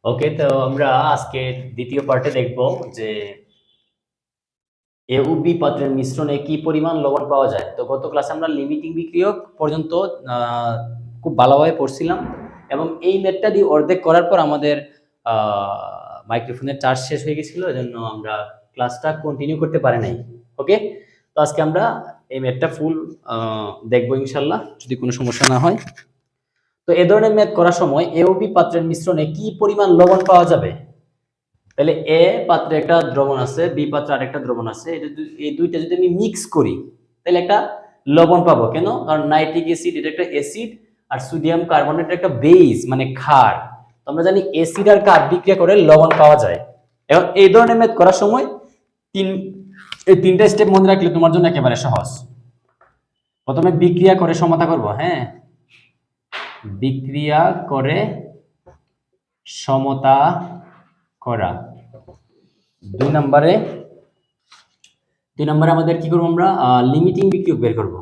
ওকে, তো আমরা আজকে দ্বিতীয় পার্টে দেখব যে এ ও বি পাত্রের মিশ্রণে কি পরিমাণ লবণ পাওয়া যায়। তো গত ক্লাসে আমরা লিমিটিং বিক্রিয়ক পর্যন্ত খুব ভালোভাবে পড়ছিলাম এবং এই ম্যাথটা দিয়ে অর্ধেক করার পর আমাদের মাইক্রোফোনের চার্জ শেষ হয়ে গেছিল, এজন্য আমরা ক্লাসটা কন্টিনিউ করতে পারি নাই। ওকে, তো আজকে আমরা এই ম্যাথটা ফুল দেখবো ইনশাল্লাহ, যদি কোনো সমস্যা না হয়। তো এ ধরনের ম্যাথ করার সময় এ ও বি পাত্রের মিশ্রণে কি পরিমাণ লবণ পাওয়া যাবে। তাহলে এ পাত্রে একটা দ্রবণ আছে, বি পাত্রে আরেকটা দ্রবণ আছে, এই দুইটা যদি আমি মিক্স করি তাহলে একটা লবণ পাবো। কেন? কারণ নাইট্রিক অ্যাসিড এটা একটা অ্যাসিড আর সোডিয়াম কার্বনেট একটা বেস মানে ক্ষার। তো আমরা জানি অ্যাসিড আর ক্ষার বিক্রিয়া করে লবণ পাওয়া যায়। এখন এই ধরনের ম্যাথ করার সময় এই তিনটা স্টেপ মনে রাখলে তোমার জন্য একেবারে সহজ। প্রথমে বিক্রিয়া করে সমতা করব। হ্যাঁ, বিক্রিয়া করে সমতা করা। দুই নম্বরে আমাদের কি করবো? আমরা লিমিটিং বিক্রিয়ক বের করব।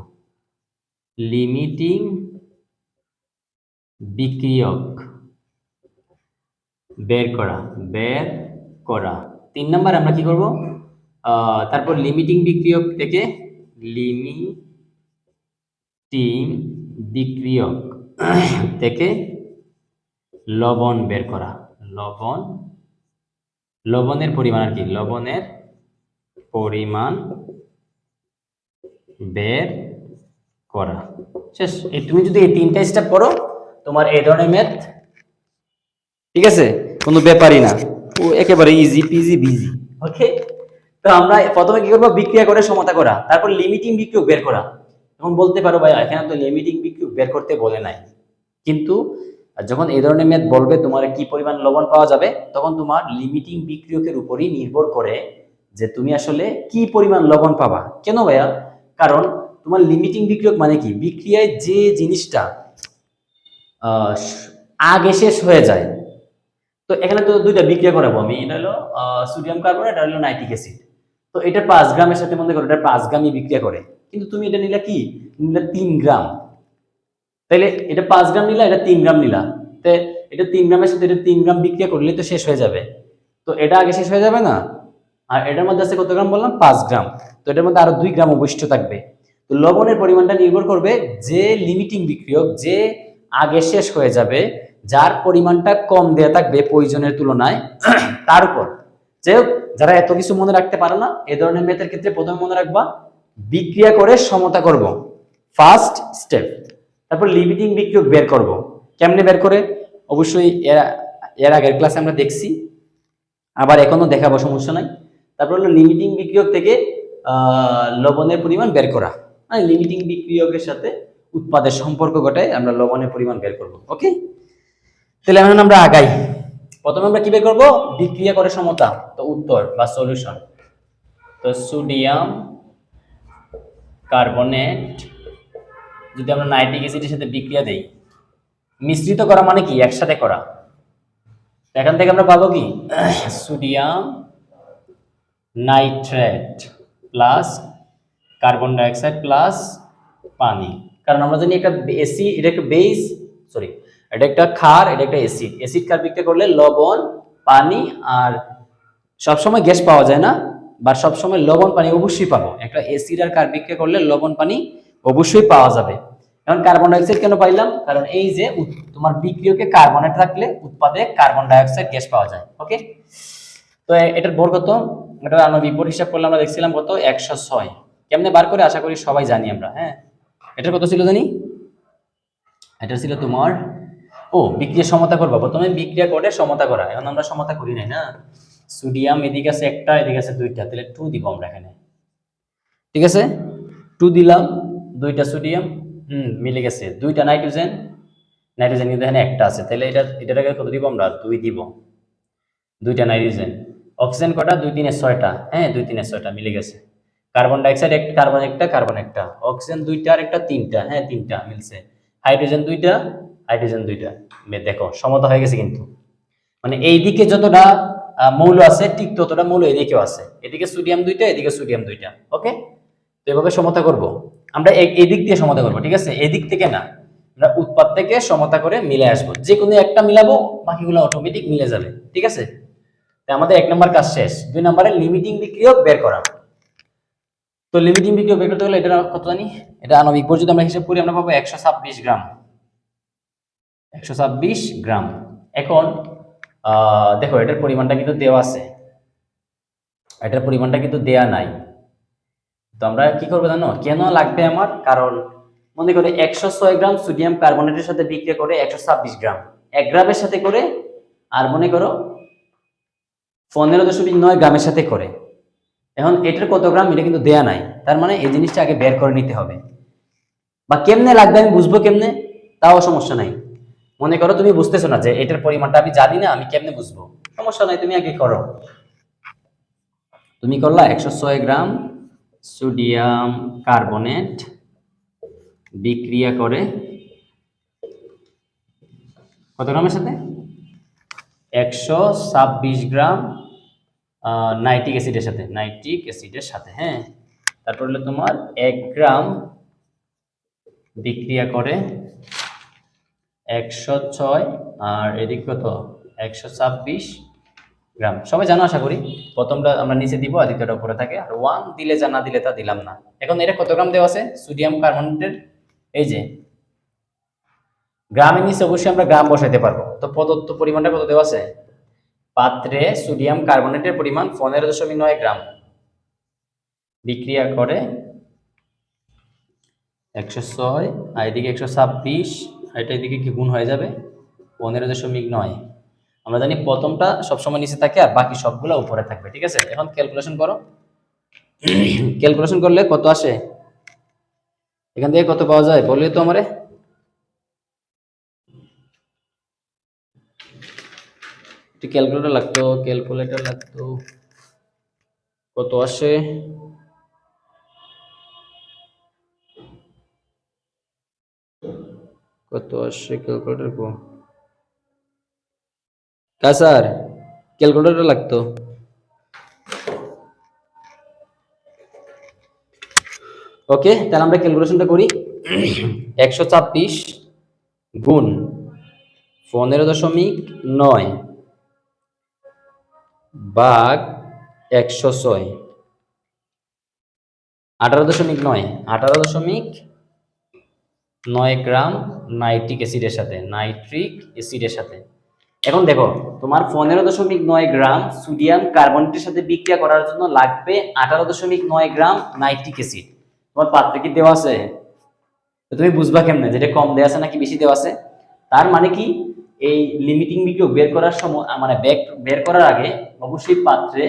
লিমিটিং বিক্রিয়ক বের করা। 3 নম্বরে আমরা কি করব? তারপর লিমিটিং বিক্রিয়ক থেকে লবণ বের করা। লবণের পরিমাণ আর কি, লবণের পরিমাণ বের করা। শেষ। তুমি যদি এই তিনটা স্টেপ করো তোমার এই ধরনের ম্যাথ, ঠিক আছে, কোনো ব্যাপারই না, ও একেবারে ইজি পিজি বিজি। ওকে, তো আমরা প্রথমে কি করবো? বিক্রিয়া করে সমতা করা, তারপর লিমিটিং বিক্রিয়ক বের করা। এখন বলতে পারো ভাই এখানে তো লিমিটিং বিক্রিয়ক বের করতে বলে নাই, কিন্তু যখন এই ধরনের ম্যাথ বলবে তোমার কি পরিমাণ লবণ পাওয়া যাবে, তখন তোমার লিমিটিং বিক্রিয়কের উপরই নির্ভর করে যে তুমি আসলে কি পরিমাণ লবণ পাবা। কেন ভাইয়া? কারণ তোমার লিমিটিং বিক্রিয়ক মানে কি? বিক্রিয়ায় যে জিনিসটা আগে শেষ হয়ে যায়। তো এখানে তো দুইটা বিক্রিয়া করাবো আমি, এটা হলো সোডিয়াম কার্বনেট, এটা হলো নাইট্রিক অ্যাসিড। তো এটা 5 গ্রামের সাথে মনে করো এটা 5 গ্রামই বিক্রিয়া করে, কিন্তু তুমি এটা নিলা কি? নিলা 3 গ্রাম। তাহলে এটা 5 গ্রাম নিলা, এটা 3 গ্রাম নিলা, তো এটা 3 গ্রামের সাথে এটা 3 গ্রাম বিক্রিয়া করলে তো শেষ হয়ে যাবে। তো এটা আগে শেষ হয়ে যাবে না? আর এটার মধ্যে আছে কত গ্রাম বললাম? 5 গ্রাম। তো এটার মধ্যে আরো 2 গ্রাম অবশিষ্ট থাকবে। তো লবণের পরিমাণটা নির্ভর করবে যে লিমিটিং বিক্রিয়ক যে আগে শেষ হয়ে যাবে, যার পরিমাণটা কম দেয়া থাকবে প্রয়োজনের তুলনায়, তার উপর। যাই হোক, যারা এত কিছু মনে রাখতে পারো না, এই ধরনের ম্যাথের ক্ষেত্রে প্রথমে মনে রাখবা বিক্রিয়া করে সমতা করব, ফার্স্ট স্টেপ। তারপর লিমিটিং বিক্রিয়ক বের করব। কেমনে বের করে? অবশ্যই এর আগের ক্লাসে আমরা দেখছি, আবার এখনো দেখাবো, সমস্যা নাই। তারপর হলো লিমিটিং বিক্রিয়ক থেকে লবণের পরিমাণ বের করা, মানে লিমিটিং বিক্রিয়কের সাথে উৎপাদের সম্পর্ক ঘটায় আমরা লবণের পরিমাণ বের করব। ওকে, তাহলে এখন আমরা আগাই। প্রথমে আমরা কি বের করব? বিক্রিয়া করে সমতা। তো উত্তর বা সলিউশন, তো সোডিয়াম কার্বনেট যদি আমরা নাইট্রিক অ্যাসিডের সাথে বিক্রিয়া দেই, মিশ্রিত করা মানে কি? একসাথে করা। এখান থেকে আমরা পাবো কি? Sodium nitrate plus carbon dioxide plus পানি। কারণ আমরা জানি একটা এসিড, এটা একটা বেস, সরি, এটা একটা ক্ষার, এটা একটা অ্যাসিড। অ্যাসিড ক্ষার বিক্রিয়া করলে লবণ, পানি, আর সবসময় গ্যাস পাওয়া যায় না, বা সবসময় লবণ পানি অবশ্যই পাবো। একটা অ্যাসিড আর ক্ষার বিক্রিয়া করলে লবণ পানি অবশ্যই পাওয়া যাবে। এখন কার্বন ডাইঅক্সাইড কেন পাইলাম? কারণ এই যে তোমার বিক্রিয়কে কার্বনেট রাখলে উৎপাদে কার্বন ডাইঅক্সাইড গ্যাস পাওয়া যায়। ওকে, তো এটার ভর কত? এটা আমরা বিপরীত হিসাব করলে আমরা দেখছিলাম কত? 106। কেমনে বার করে আশা করি সবাই জানি আমরা। হ্যাঁ, এটার কত ছিল জানি? এটা ছিল তোমার, বিক্রিয়া সমতা করবা। প্রথমে বিক্রিয়া করে সমতা করা। এখন আমরা সমতা করি নাই না, সোডিয়াম এদিকে আছে একটা, এদিকে আছে দুইটা, তাহলে 2 দিব আমরা এখানে। ঠিক আছে, 2 দিলাম, দুইটা সোডিয়াম, মিলে গেছে। দুইটা নাইট্রোজেন কিন্তু এখানে একটা আছে, তাহলে এটাকে কত দিব আমরা? 2 দিব। দুইটা নাইট্রোজেন। অক্সিজেন কটা? 2 3 6টা। হ্যাঁ, 2 3 6টা মিলে গেছে। কার্বন ডাইঅক্সাইড একটা, কার্বন একটা, অক্সিজেন দুইটা আর একটা 3টা। হ্যাঁ, 3টা মিলছে। হাইড্রোজেন দুইটা, দেখো সমতা হয়ে গেছে কিন্তু। মানে এইদিকে যতটা মৌল আছে ঠিক ততটা মৌল এদিকেও আছে। এদিকে সোডিয়াম দুইটা, এদিকে সোডিয়াম দুইটা। ওকে, তো এভাবে সমতা করব আমরা। এই দিক দিয়ে সমতা করব, ঠিক আছে, এই দিক থেকে না। আমরা উৎপাদ থেকে সমতা করে মিলে আসবো, যে কোনো একটা মিলাবো বাকিগুলো অটোমেটিক মিলে যাবে। ঠিক আছে, তো আমাদের 1 নম্বর কাজ শেষ। 2 নম্বরে লিমিটিং বিক্রিয়ক বের করা। তো লিমিটিং বিক্রিয়ক বের করতে হলে এটা কত জানি, এটা আণবিক ভর যদি আমরা হিসাব করি আমরা পাবো 126 গ্রাম। 126 গ্রাম। এখন দেখো এটার পরিমাণটা কিন্তু দেওয়া আছে, এটার পরিমাণটা কিন্তু দেয়া নাই। তো আমরা কি করবো জানো, কেন লাগবে আমার, কারণ মনে করে 106 গ্রাম সোডিয়াম কার্বনেটের সাথে বিক্রিয়া করে 126 গ্রাম, 1 গ্রামের সাথে করে, আর মনে করো 15.9 গ্রামের সাথে করে। এখন এটার কত গ্রাম এটা কিন্তু দেয়া নাই, তার মানে এই জিনিসটা আগে বের করে নিতে হবে। বা কেমনে লাগবে আমি বুঝবো কেমনে, তাও সমস্যা নাই। মনে করো তুমি বুঝতেছো না যে এটার পরিমাণটা আমি জানি না, আমি কেমনে বুঝবো, সমস্যা নাই, তুমি আগে করো। তুমি করলা 106 গ্রাম সোডিয়াম কার্বনেট বিক্রিয়া করে কত গ্রামের সাথে, 126 গ্রাম নাইট্রিক অ্যাসিডের সাথে, নাইট্রিক অ্যাসিডের সাথে। হ্যাঁ, তারপর হলো তোমার 1 গ্রাম বিক্রিয়া করে 106, আর এদিক কত 126 গ্রাম। সবাই জানো আশা করি, প্রথমটা আমরা নিচে দিব আর দ্বিতীয়টা উপরে থাকে, আর 1 দিলে যা, না দিলে তা দিলাম না। এখন এটা কত গ্রাম দেওয়া আছে সোডিয়াম কার্বনেটের, এই যে গ্রামের নিচে অবশ্যই আমরা গ্রাম বসাইতে পারবো। তো প্রদত্ত পরিমাণটা কত দেওয়া আছে, পাত্রে সোডিয়াম কার্বনেটের পরিমাণ 15.9 গ্রাম বিক্রিয়া করে 106, আর এদিকে 126, এটা এদিকে কি গুণ হয়ে যাবে 15.9। আমরা জানি প্রথমটা সবসময় নিচে থাকে আর বাকি সবগুলো উপরে থাকবে। ঠিক আছে, এখন ক্যালকুলেশন করো। ক্যালকুলেশন করলে কত আসে, এখান থেকে কত পাওয়া যায় বললে তো আমারে, ক্যালকুলেটর লাগতো, ক্যালকুলেটর লাগতো। কত আসে, কত আসে ক্যালকুলেটর কো কা স্যার, ক্যালকুলেটর লাগতো। ওকে, তাহলে আমরা ক্যালকুলেশনটা করি। 126 গুণ 15.9 ভাগ 106, 18.9, 18.9 গ্রাম নাইট্রিক অ্যাসিডের সাথে, নাইট্রিক অ্যাসিডের সাথে। এখন দেখো তোমার 15.9 গ্রাম সোডিয়াম কার্বনেটের সাথে বিক্রিয়া করার জন্য লাগবে 18.9 গ্রাম নাইট্রিক অ্যাসিড। তোমার পাত্রে কি দেওয়া আছে, তো তুমি বুঝবা কেমনে যেটা কম দেওয়া আছে নাকি বেশি দেওয়া আছে। তার মানে কি, এই লিমিটিং বিক্রিয়ক বের করার সময় মানে বের করার আগে অবশ্যই পাত্রে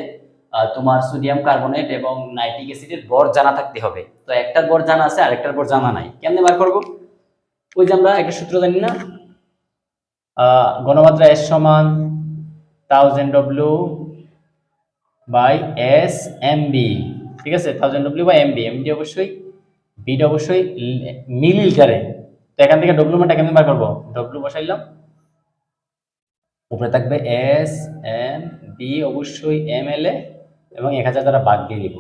তোমার সোডিয়াম কার্বনেট এবং নাইট্রিক অ্যাসিডের ভর জানা থাকতে হবে। তো একটার ভর জানা আছে আর একটার ভর জানা নাই, কেমনে বার করব, ওই যে আমরা একটা সূত্র জানি না, ঘনমাত্রা S সমান 1000 W বাই SMB। ঠিক আছে, 1000 W বাই MB, MD অবশ্যই, বিটা অবশ্যই মিলিলিটারে। তো এখান থেকে W মানটা কেমনে বার করব, W বসাইলাম, উপরে থাকবে SMB অবশ্যই ml এ, এবং 1000 দ্বারা ভাগ দিয়ে দিব।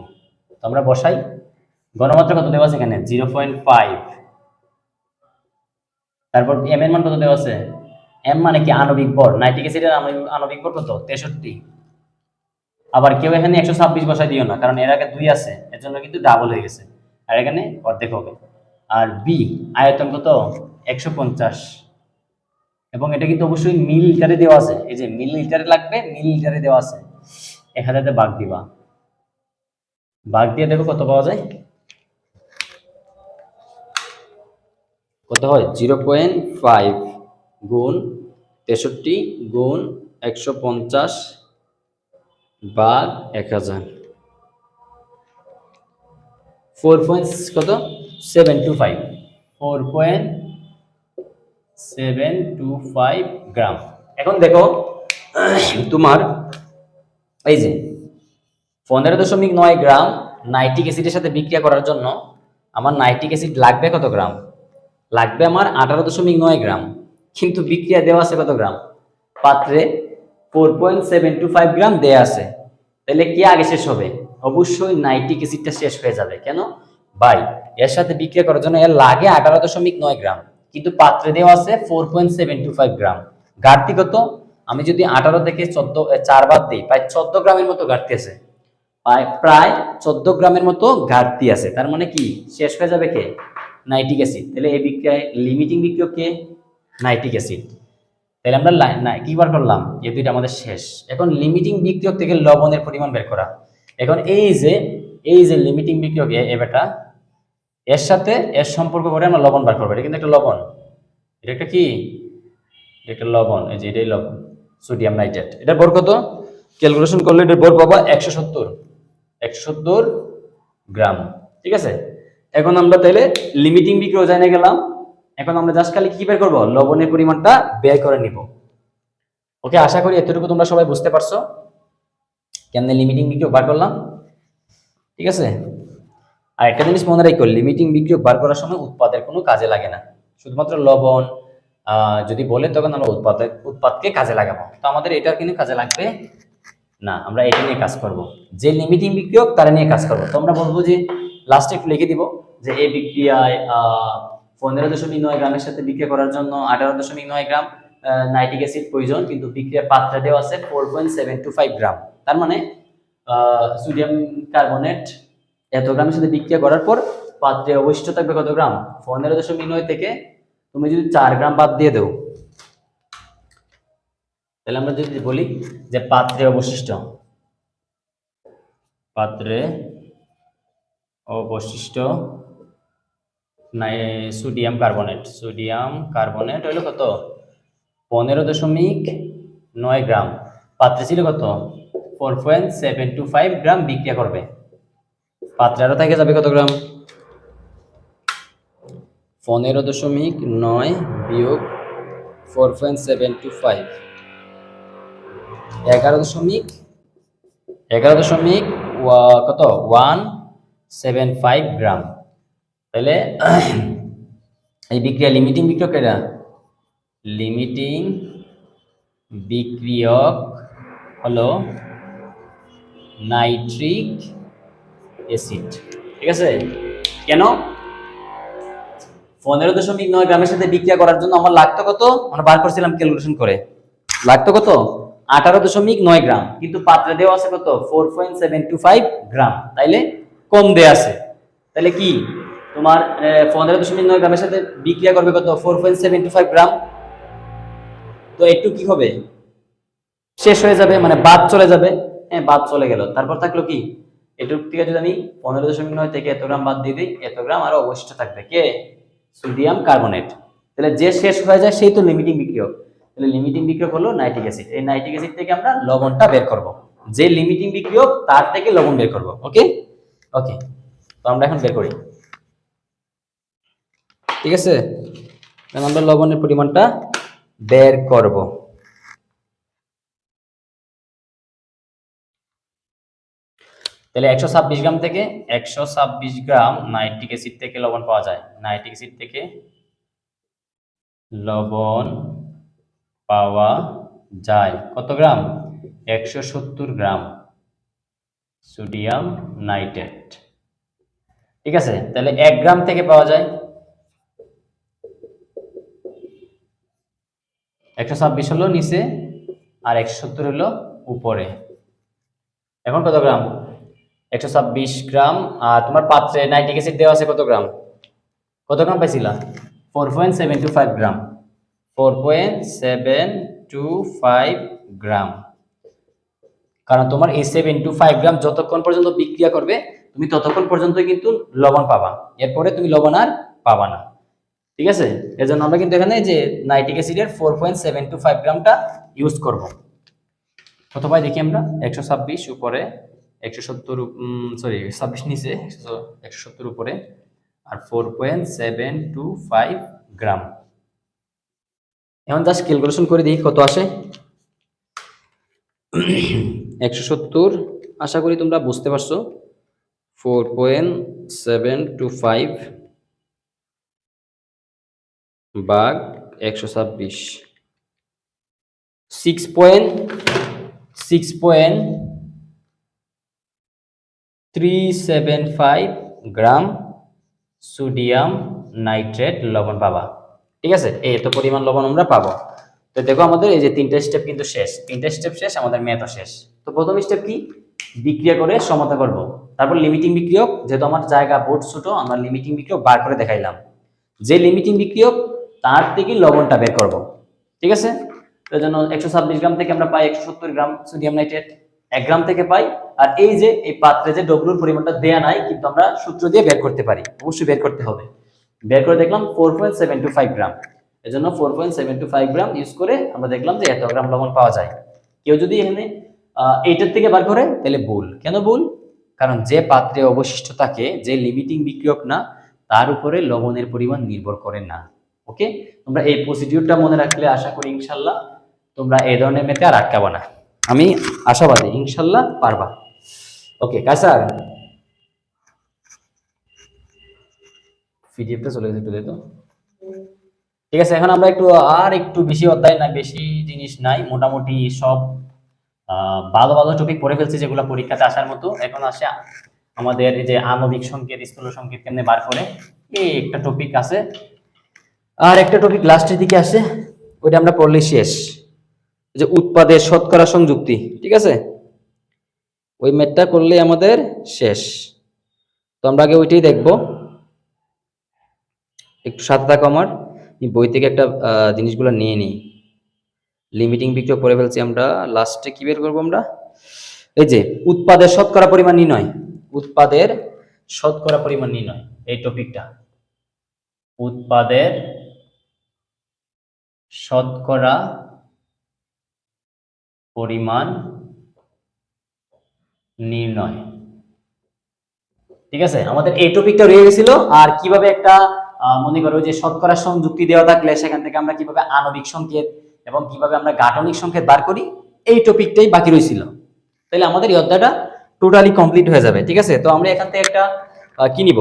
তো আমরা বসাই, ঘনমাত্রা কত দেওয়া আছে এখানে 0.5, তারপর m এর মান কত দেওয়া আছে, m মানে কি আণবিক ভর, নাইট্রিক অ্যাসিডের আণবিক ভর কত 63। আবার কেউ এখানে 126 বসাই দিও না, কারণ এর আগে 2 আছে, এর জন্য কিন্তু ডাবল হয়ে গেছে, আর এখানে অর্ধেক হবে। আর বি আয়তন কত 150, এবং এটা কিন্তু অবশ্যই মিলিলিটারে দেওয়া আছে, এই যে মিলিলিটারে লাগবে, মিলিলিটারে দেওয়া আছে, 1000 তে ভাগ দিবা, ভাগ দিয়ে দেখো কত পাওয়া যায়, কত হয় 0.5 গুণ 63 গুণ 150 ভাগ 1000, 4.725 গ্রাম। এখন দেখো তোমার এই যে 15.9 গ্রাম নাইট্রিক অ্যাসিডের সাথে বিক্রিয়া করার জন্য আমার নাইট্রিক অ্যাসিড লাগবে কত গ্রাম, লাগবে আমার 18.9 গ্রাম, কিন্তু বিক্রিয়া দেওয়া আছে কত গ্রাম, পাত্রে 4.725 গ্রাম দেয়া আছে। তাহলে কি আগে শেষ হবে, অবশ্যই নাইট্রিক অ্যাসিডটা শেষ হয়ে যাবে। কেন ভাই, এর সাথে বিক্রিয়া করার জন্য এর লাগে 18.9 গ্রাম, কিন্তু পাত্রে দেওয়া আছে 4.725 গ্রাম। ঘাটতি কত? আমি যদি 18 থেকে 14 4 বাদ দিই, প্রায় 14 গ্রামের মতো ঘাটতি আছে। প্রায় 14 গ্রামের মতো ঘাটতি আছে। তার মানে কি শেষ হয়ে যাবে কে? Nitric acid. তাহলে এই বিক্রিয়ায় লিমিটিং বিক্রিয়ক কে? Nitric acid. তাহলে আমরা কি বার করলাম? এই দুইটা আমাদের শেষ। এখন লিমিটিং বিক্রিয়ক থেকে লবণের পরিমাণ বের করা। এখন এই যে লিমিটিং বিক্রিয়ক এ বেটা, এর সাথে এর সম্পর্ক করে আমরা লবণ বার করবো। এটা কিন্তু একটা লবণ। এটা একটা কি? এটা একটা লবণ। এই যে এটাই লবণ, সোডিয়াম নাইট্রেট। এটার ভর কত? ক্যালকুলেশন করলে এটার ভর পাবা 170 গ্রাম। ঠিক আছে, এখন আমরা তাহলে লিমিটিং বিক্রিয়া জানা গেলাম। এখন আমরা জাস্ট খালি কি বের করব? লবণের পরিমাণটা বের করে নিব। ওকে, আশা করি এতটুকু তোমরা সবাই বুঝতে পারছো কেমনে লিমিটিং বিক্রিয়া বার করলাম। ঠিক আছে, আর একটা জিনিস মনে রাখো, লিমিটিং বিক্রিয়ক বার করার সময় উৎপাদের কোনো কাজে লাগে না। শুধুমাত্র লবণ যদি বলে তখন আমরা উৎপাদকে কাজে লাগাবো। তো আমাদের এটার কিন্তু কাজে লাগবে না, আমরা এটা নিয়ে কাজ করব। যে লিমিটিং বিক্রিয়ক তারা নিয়ে কাজ করব। তো আমরা বলবো যে লাস্টে একটু লিখে দিব যে এই বিক্রিয়ায় 15.9 গ্রামের সাথে বিক্রিয়া করার জন্য 18.9 গ্রাম নাইট্রিক অ্যাসিড প্রয়োজন, কিন্তু বিক্রিয়ার পাত্রে দেওয়া আছে 4.725 গ্রাম। তার মানে সোডিয়াম কার্বনেট এত গ্রামের সাথে বিক্রিয়া করার পর পাত্রে অবশিষ্ট থাকবে কত গ্রাম? 15.9 থেকে তুমি যদি 4 গ্রাম বাদ দিয়ে দাও, তাহলে আমরা যদি বলি যে পাত্রে অবশিষ্ট সোডিয়াম কার্বনেট হইলো কত? 15.9 গ্রাম। পাত্রে ছিল কত? 4.725 গ্রাম বিক্রিয়া করবে। পাত্রে আরো থেকে যাবে কত গ্রাম? 15.9 বিয়োগ 4.725 11 দশমিক কত 175 গ্রাম। তাহলে এই বিক্রিয়া লিমিটিং বিক্রিয়ক, এটা লিমিটিং বিক্রিয়ক হলো নাইট্রিক অ্যাসিড। ঠিক আছে, কেন? 15.9 গ্রামের সাথে বিক্রিয়া করার জন্য আমার লাগতো কত? আমরা বার করছিলাম ক্যালকুলেশন করে, লাগতো কত? 18.9 গ্রাম, কিন্তু পাত্রে দেওয়া আছে কত? 4.725 গ্রাম। তাইলে কম দেয়া আছে। তাহলে কি তোমার 15.9 গ্রামের সাথে বিক্রিয়া করবে কত? 4.725 গ্রাম। তো একটু কি হবে? শেষ হয়ে যাবে, মানে বাদ চলে যাবে। হ্যাঁ, বাদ চলে গেল। তারপর থাকলো কি? এটুক থেকে যদি আমি 15.9 থেকে এত গ্রাম বাদ দিয়ে দিই, এত গ্রাম আরো অবশিষ্ট থাকবে কে? Sodium carbonate. তাহলে যে শেষ হয়ে যায় সেই তো লিমিটিং বিক্রিয়ক। তাহলে লিমিটিং বিক্রিয়ক হলো নাইট্রিক অ্যাসিড। এই নাইট্রিক অ্যাসিড থেকে আমরা লবণটা বের করব। যে লিমিটিং বিক্রিয়ক তার থেকে লবণ বের করব। ওকে ওকে, তো আমরা এখন বের করি। ঠিক আছে, আমরা লবণের পরিমাণটা বের করব। তাহলে 126 গ্রাম থেকে 126 গ্রাম নাইট্রিক অ্যাসিড থেকে লবণ পাওয়া যায়। নাইট্রিক অ্যাসিড থেকে লবণ পাওয়া যায় কত গ্রাম? 170 গ্রাম সোডিয়াম নাইট্রেট। ঠিক আছে, তাহলে 1 গ্রাম থেকে পাওয়া যায় 126 হলো নিচে আর 170 হলো উপরে। এখন কত গ্রাম? 126 গ্রাম। আর তোমার পাত্রে নাইট্রিক অ্যাসিড দেওয়া আছে কত গ্রাম? কত গ্রাম পাইছিলা? 4.725 গ্রাম। 4.725 গ্রাম। কারণ তোমার এই 725 গ্রাম যতক্ষণ পর্যন্ত বিক্রিয়া করবে তুমি ততক্ষণ পর্যন্ত কিন্তু লবণ পাবা, এরপরে তুমি লবণ আর পাবা না। ঠিক আছে, এজন্য আমরা কিন্তু এখানে যে নাইট্রিক অ্যাসিডের 4.725 গ্রামটা ইউজ করব। কত পাই দেখি আমরা? 126 উপরে 170, সরি 26 নিচে 170 উপরে আর 4.725 গ্রাম। এখন জাস্ট ক্যালকুলেশন করে দেখি কত আসে। 170, আশা করি তোমরা বুঝতে পারছো। 4.725 ভাগ 126, 6.375 গ্রাম সোডিয়াম নাইট্রেট লবণ পাবা। ঠিক আছে, এই এত পরিমাণ লবণ আমরা পাবো। তো দেখো আমাদের এই যে তিনটা স্টেপ কিন্তু শেষ, তিনটা স্টেপ শেষ, আমাদের ম্যাথও শেষ। তো প্রথম স্টেপ কি, বিক্রিয়া করে সমতা করব। তারপর লিমিটিং বিক্রিয়ক, যেহেতু আমার জায়গা বোর্ড ছোট, আমরা লিমিটিং বিক্রিয়ক বার করে দেখাইলাম। যে লিমিটিং বিক্রিয়ক তার থেকে লবণটা বের করব। ঠিক আছে, তার জন্য 126 গ্রাম থেকে আমরা পাই 170 গ্রাম সোডিয়াম নাইট্রেট, 1 গ্রাম থেকে পাই। আর এই যে এই পাত্রে যে ডব্লুর পরিমাণটা দেয়া নাই, কিন্তু আমরা সূত্র দিয়ে বের করতে পারি, অবশ্যই বের করতে হবে। বের করে দেখলাম 4.725 গ্রাম, এজন্য 4.725 গ্রাম ইউজ করে আমরা দেখলাম যে এত গ্রাম লবণ পাওয়া যায়। কেউ যদি এখানে এইটার থেকে বার করে তাহলে ভুল। কেন ভুল? কারণ যে পাত্রে অবশিষ্ট থাকে, যে লিমিটিং বিক্রিয়ক না, তার উপরে লবণের পরিমাণ নির্ভর করে না। ওকে, তোমরা এই প্রসিডিউরটা মনে রাখলে আশা করি ইনশাল্লাহ তোমরা এই ধরনের মেতে আর আটকাবা না। আমি আশাবাদী ইনশাল্লাহ পারবা। ওকে কাসার, পিডিএফটা চলে গেছে, একটু দেখো। ঠিক আছে, এখন আমরা একটু বেশি অধ্যায় না, বেশি জিনিস নাই, মোটামুটি সব ভালো ভালো টপিক পড়ে ফেলছি যেগুলো পরীক্ষাতে আসার মতো। এখন আসে আমাদের এই যে আণবিক সংকেত, স্থূল সংকেত কেমনে বার করে, এই একটা টপিক আছে। আর একটা টপিক লাস্টের দিকে আসে, ওইটা আমরা পড়লে শেষ, যে উৎপাদের শতকরা সংযুক্তি। ঠিক আছে, ওই ম্যাথটা করলে আমাদের শেষ। তো আমরা আগে ওইটাই দেখবো, একটু সাথে থাকো আমার। বই থেকে একটা জিনিসগুলো নিয়ে নিই। লিমিটিং বিক্রিয়ক পড়ে ফেলছি আমরা, লাস্টে কি বের করবো আমরা, এই যে উৎপাদের শতকরা পরিমাণ নির্ণয়, উৎপাদের শতকরা পরিমাণ নির্ণয়, এই টপিকটা উৎপাদের শতকরা পরিমাণ নির্ণয়। ঠিক আছে, আমাদের এই টপিকটা রয়ে গেছিল। আর কিভাবে একটা মনে করো যে শতকরা সংযুক্তি দেওয়া থাকলে সেখান থেকে আমরা কিভাবে আণবিক সংকেত এবং কিভাবে আমরা গাঠনিক সংকেত বার করি, এই টপিকটাই বাকি রয়েছিল। তাহলে আমাদের এই অধ্যায়টা টোটালি কমপ্লিট হয়ে যাবে। ঠিক আছে, তো আমরা এখান থেকে একটা কি নিব,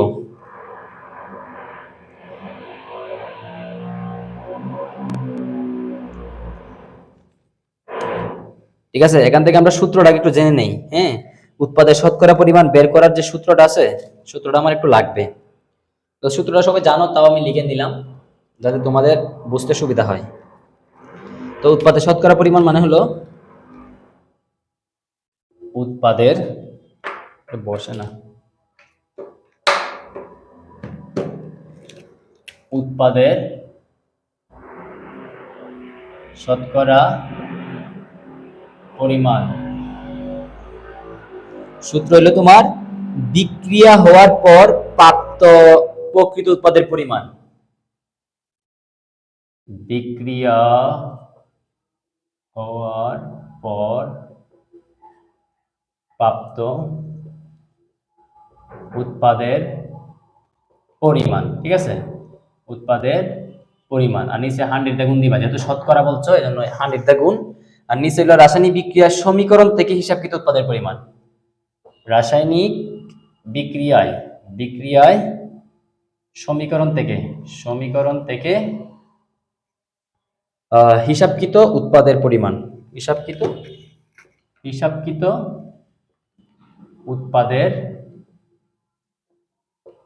ঠিক আছে, এখান থেকে আমরা সূত্রটা একটু জেনে নেই। হ্যাঁ, উৎপাদের শতকরা পরিমাণ বের করার যে সূত্রটা আছে, সূত্রটা আমার একটু লাগবে। তো সূত্রটা সবাই জানো, তাও আমি লিখে নিলাম যাতে তোমাদের বুঝতে সুবিধা হয়। তো উৎপাদের শতকরা পরিমাণ মানে হলো উৎপাদের, বসে না, উৎপাদের শতকরা পরিমাণ, সূত্র হলো তোমার বিক্রিয়া হওয়ার পর প্রাপ্ত প্রকৃত উৎপাদের পরিমাণ, বিক্রিয়া হওয়ার পর প্রাপ্ত উৎপাদের পরিমাণ। ঠিক আছে, উৎপাদের পরিমাণ। আর নিচে 100 দ্বারা গুণ দিবা, যেহেতু শতকরা বলছো এই জন্য 100 দ্বারা গুণ। আর নিচে হলো রাসায়নিক বিক্রিয়ার সমীকরণ থেকে হিসাবকৃত উৎপাদের পরিমাণ, রাসায়নিক বিক্রিয়ায় বিক্রিয়ায় সমীকরণ থেকে হিসাবকৃত উৎপাদের পরিমাণ, হিসাবকৃত উৎপাদের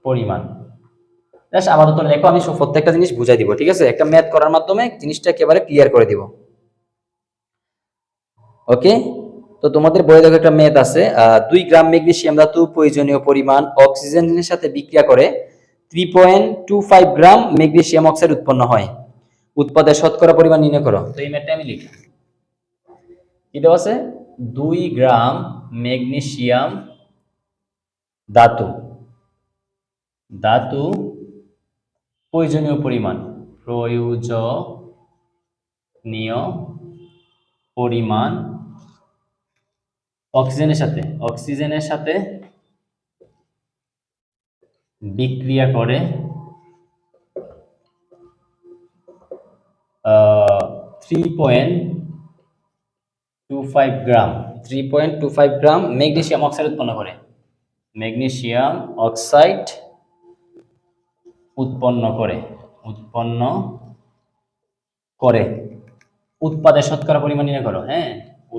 পরিমাণ। আপাতত লেখো, আমি প্রত্যেকটা জিনিস বুঝাই দিব। ঠিক আছে, একটা ম্যাথ করার মাধ্যমে জিনিসটা একেবারে ক্লিয়ার করে দিব। ওকে, তো তোমাদের বইয়ে দেখো একটা ম্যাথ আছে, 2 গ্রাম ম্যাগনেসিয়াম ধাতু প্রয়োজনীয় পরিমাণ অক্সিজেনের সাথে বিক্রিয়া করে 3.25 গ্রাম ম্যাগনেসিয়াম অক্সাইড উৎপন্ন হয়, উৎপাদের শতকরা পরিমাণ নির্ণয় করো। তো এই ম্যাথটা আমি লিখি, কি দেওয়া আছে, 2 গ্রাম ম্যাগনেসিয়াম ধাতু প্রয়োজনীয় পরিমাণ অক্সিজেনের সাথে বিক্রিয়া করে 3.25 গ্রাম ম্যাগনেসিয়াম অক্সাইড উৎপন্ন করে, উৎপাদের শতকরা পরিমাণ নির্ণয় করো। হ্যাঁ,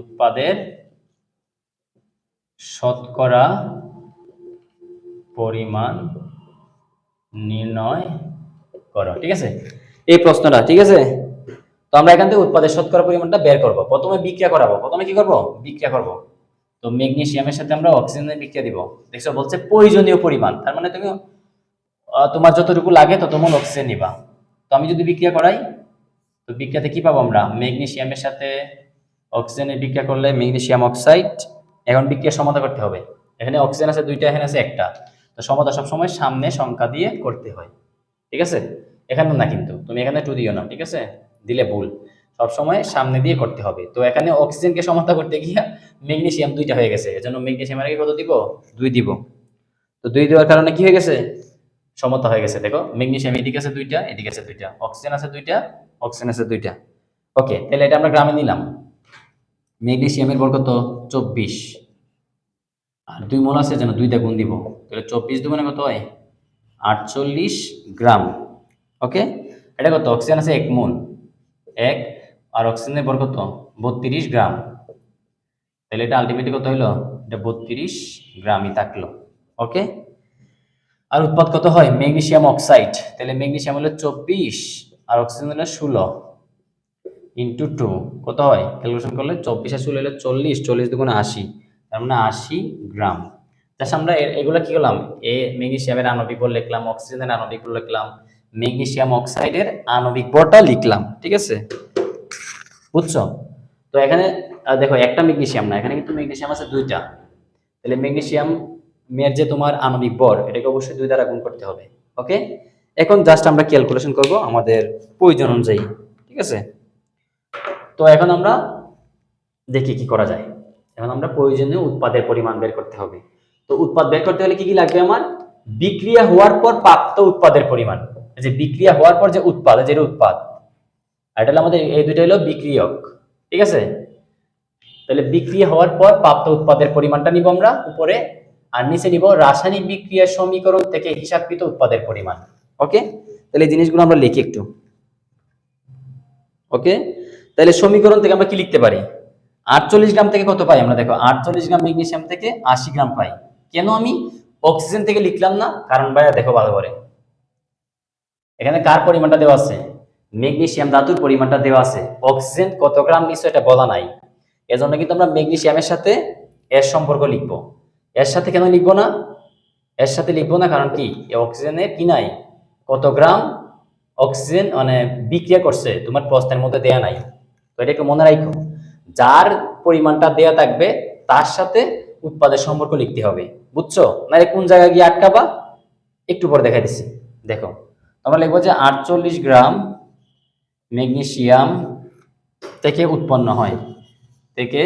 উৎপাদের শতকরা পরিমাণ নির্ণয় করো। ঠিক আছে, এই প্রশ্নটা, ঠিক আছে? তো আমরা এখান থেকে উৎপাদের শতকরা পরিমাণটা বের করব। প্রথমে বিক্রিয়া করাবো, প্রথমে কি করব, বিক্রিয়া করব। তো ম্যাগনেসিয়ামের সাথে আমরা অক্সিজেনের বিক্রিয়া দিব। দেখছো বলছে প্রয়োজনীয় পরিমাণ, তার মানে তুমি তোমার যতটুকু লাগে ততমন অক্সিজেন নিবা। তো আমি যদি বিক্রিয়া করাই, তো বিক্রিয়াতে কি পাবো আমরা, ম্যাগনেসিয়ামের সাথে অক্সিজেনের বিক্রিয়া করলে ম্যাগনেসিয়াম অক্সাইড। এখন বিক্রিয়া সমতা করতে হবে, এখানে অক্সিজেন আছে দুইটা, এখানে আছে একটা। তো সমতা সবসময় সামনে সংখ্যা দিয়ে করতে হয়, ঠিক আছে? এখানে না, কিন্তু তুমি এখানে 2 দিও না, ঠিক আছে? দিলে ভুল, সবসময় সামনে দিয়ে করতে হবে। তো এখানে অক্সিজেনকে সমতা করতে গিয়ে ম্যাগনেসিয়াম দুইটা হয়ে গেছে, এজন্য ম্যাগনেসিয়ামের আগে কত দিব, 2 দিব। তো 2 দেওয়ার কারণে কি হয়ে গেছে, সমতা হয়ে গেছে। দেখো ম্যাগনেসিয়াম এদিকে আছে দুইটা, এদিকে আছে দুইটা, অক্সিজেন আছে দুইটা, অক্সিজেন আছে দুইটা। ওকে, তাহলে এটা আমরা গ্রামে নিলাম। ম্যাগনেসিয়ামের ভর কত, 24, আর 2 মোল আছে, যেন 2 দিয়ে গুণ দিব। তাহলে 24 দুগুণে কত হয়, 48 গ্রাম। ওকে, এটা কত, অক্সিজেন আছে 1 মোল, 1, আর অক্সিজেনের ভর কত, 32 গ্রাম। তাহলে এটা আলটিমেটলি কত হলো, এটা 32 গ্রামই থাকলো। ওকে, আর উৎপাদ কত হয়, ম্যাগনেসিয়াম অক্সাইড। তাহলে ম্যাগনেসিয়াম হলো 24 আর অক্সিজেন হলো 16 ইন্টু 2, কত হয়, ক্যালকুলেশন করলে 24 আর 16 হলে 40, 40 দুগুণে 80, তার মানে 80 গ্রাম। জাস্ট আমরা এগুলো কি করলাম, ম্যাগনেসিয়ামের আণবিক ভর লিখলাম, অক্সিজেনের আণবিক ভর লিখলাম, ম্যাগনেসিয়াম অক্সাইডের আণবিক ভরটা লিখলাম, ঠিক আছে? বুঝছো? তো এখানে দেখো একটা ম্যাগনেসিয়াম না, এখানে কিন্তু ম্যাগনেসিয়াম আছে দুইটা। তাহলে ম্যাগনেসিয়াম এর যে তোমার আণবিক ভর, এটাকে অবশ্যই 2 দ্বারা গুণ করতে হবে। ওকে, এখন জাস্ট আমরা ক্যালকুলেশন করব আমাদের প্রয়োজন অনুযায়ী, ঠিক আছে? তো এখন আমরা দেখি কি করা যায়। এখন আমরা প্রয়োজনীয় উৎপাদের পরিমাণ বের করতে হবে। তো উৎপাদ বের করতে হলে কি কি লাগবে আমার, বিক্রিয়া হওয়ার পর প্রাপ্ত উৎপাদের পরিমাণ। এই যে বিক্রিয়া হওয়ার পর যে উৎপাদ, যেটা উৎপাদ, আর এটা হলো আমাদের, এই দুটো হলো বিক্রিয়ক, ঠিক আছে? তাহলে বিক্রিয়া হওয়ার পর প্রাপ্ত উৎপাদের পরিমাণটা নিব আমরা উপরে, আর নিচে নিব রাসায়নিক বিক্রিয়ার সমীকরণ থেকে হিসাবকৃত উৎপাদের পরিমাণ। ওকে, তাহলে এই জিনিসগুলো আমরা লিখি একটু। ওকে, তাহলে সমীকরণ থেকে আমরা কি লিখতে পারি, 48 গ্রাম থেকে কত পাই আমরা, দেখো 48 গ্রাম ম্যাগনেসিয়াম থেকে 80 গ্রাম পাই। কেন আমি অক্সিজেন থেকে লিখলাম না, কারণ ভাইয়া দেখো ভালো করে, এখানে কার পরিমাণটা দেওয়া আছে, ম্যাগনেসিয়াম ধাতুর পরিমাণটা দেওয়া আছে, অক্সিজেন কত গ্রাম নিশ্চয় এটা বলা নাই। এজন্য কিন্তু আমরা ম্যাগনেসিয়ামের সাথে এর সম্পর্ক লিখবো। এর সাথে কেন লিখবো না, এর সাথে লিখবো না কারণ কি, অক্সিজেনের কি নাই, কত গ্রাম অক্সিজেন মানে বিক্রিয়া করছে তোমার প্রশ্নের মধ্যে দেয়া নাই। তো এটা একটু মনে রাখো, যার পরিমাণটা দেয়া থাকবে তার সাথে উৎপাদের সম্পর্ক লিখতে হবে, বুঝছো? নাহলে কোন জায়গায় গিয়ে আটকাবা, একটু পরে দেখাই দিচ্ছি। দেখো আমরা লিখবো যে 48 গ্রাম ম্যাগনেসিয়াম থেকে উৎপন্ন হয়, থেকে